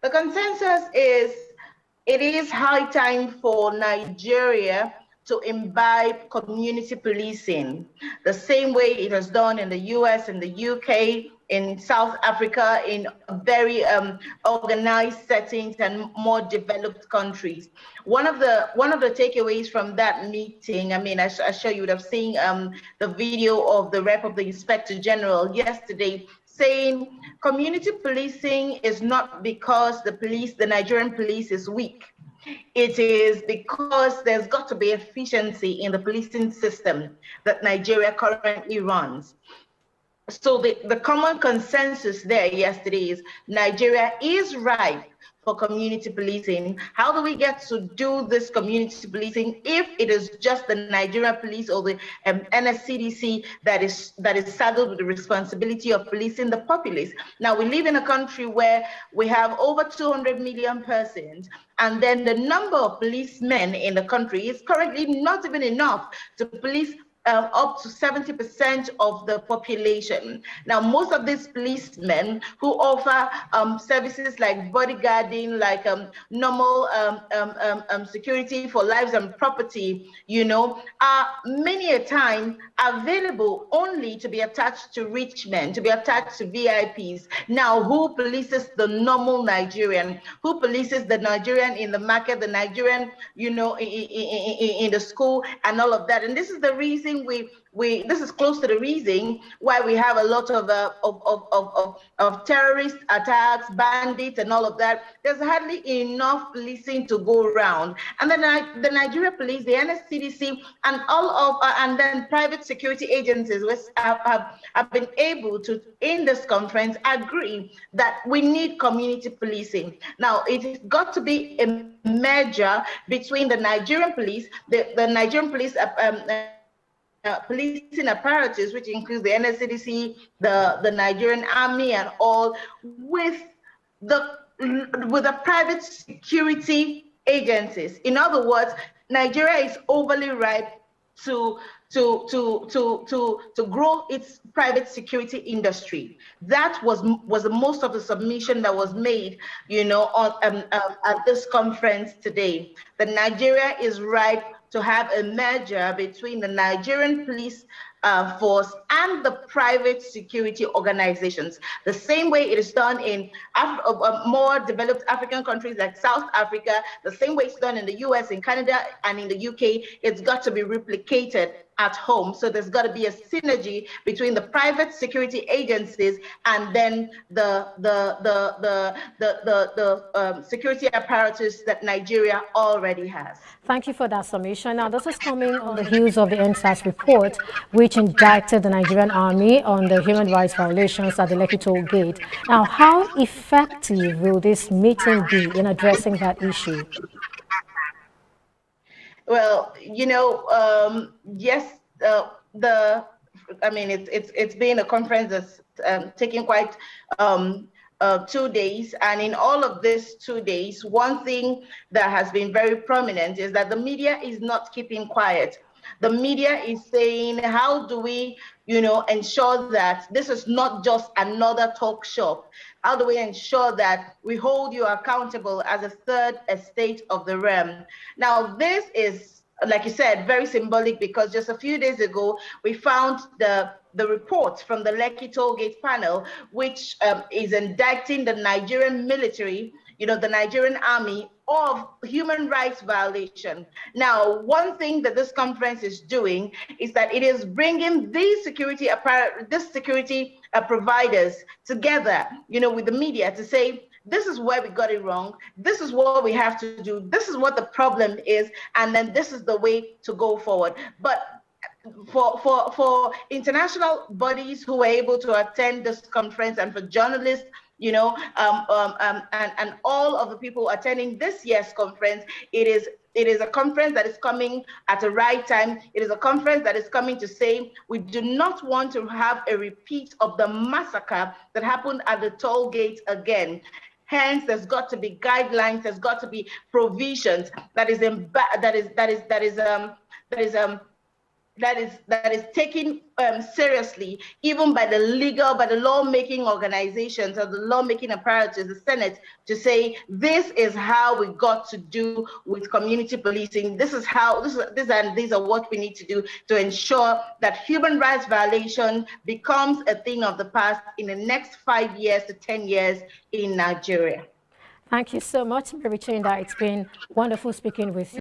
The consensus is it is high time for Nigeria to imbibe community policing, the same way it has done in the US, in the UK, in South Africa, in very organized settings and more developed countries. One of the takeaways from that meeting, I mean, I'm sure you would have seen the video of the rep of the Inspector General yesterday saying community policing is not because the Nigerian police is weak. It is because there's got to be efficiency in the policing system that Nigeria currently runs. So the common consensus there yesterday is Nigeria is ripe for community policing. How do we get to do this community policing if it is just the Nigerian police or the NSCDC that is saddled with the responsibility of policing the populace? Now, we live in a country where we have over 200 million persons, and then the number of policemen in the country is currently not even enough to police up to 70% of the population. Now, most of these policemen who offer services like bodyguarding, like normal security for lives and property, you know, are many a time available only to be attached to rich men, to be attached to VIPs. Now, who polices the normal Nigerian? Who polices the Nigerian in the market, the Nigerian, you know, in the school and all of that? And this is the reason this is close to the reason why we have a lot of terrorist attacks, bandits, and all of that. There's hardly enough policing to go around, and then the Nigeria police, the NSCDC, and and then private security agencies have been able to, in this conference, agree that we need community policing. Now, it's got to be a merger between the Nigerian police, the Nigerian police. Policing apparatus, which includes the NSCDC, the Nigerian army, and all, with the private security agencies. In other words, Nigeria is overly ripe to grow its private security industry. That was most of the submission that was made, you know, on at this conference today. That Nigeria is ripe to have a merger between the Nigerian police force and the private security organizations, the same way it is done in more developed African countries like South Africa, the same way it's done in the US, in Canada, and in the UK. It's got to be replicated at home. So there's got to be a synergy between the private security agencies and then the security apparatus that Nigeria already has. Thank you for that summation. Now, this is coming on the heels of the NSAS report, which indicted the Nigerian army on the human rights violations at the Lekki toll gate. Now, how effective will this meeting be in addressing that issue? Well, you know, yes, I mean, it's been a conference that's taking quite 2 days, and in all of these 2 days, one thing that has been very prominent is that the media is not keeping quiet. The media is saying, how do we, you know, ensure that this is not just another talk shop? How do we ensure that we hold you accountable as a third estate of the realm? Now, this is, like you said, very symbolic, because just a few days ago, we found the report from the Lekki Tollgate panel, which is indicting the Nigerian military, you know, the Nigerian army, of human rights violation. Now, one thing that this conference is doing is that it is bringing these security providers together, you know, with the media to say, this is where we got it wrong. This is what we have to do. This is what the problem is. And then this is the way to go forward. But for international bodies who were able to attend this conference, and for journalists, you know, and all of the people attending this year's conference, it is a conference that is coming at the right time. It is a conference that is coming to say we do not want to have a repeat of the massacre that happened at the toll gate again. Hence, there's got to be guidelines. There's got to be provisions that is taken seriously, even by the lawmaking organizations or the lawmaking apparatus, the Senate, to say this is how we got to do with community policing. This is how these are what we need to do to ensure that human rights violation becomes a thing of the past in the next 5 years to 10 years in Nigeria. Thank you so much, Mary Chinda. It's been wonderful speaking with you.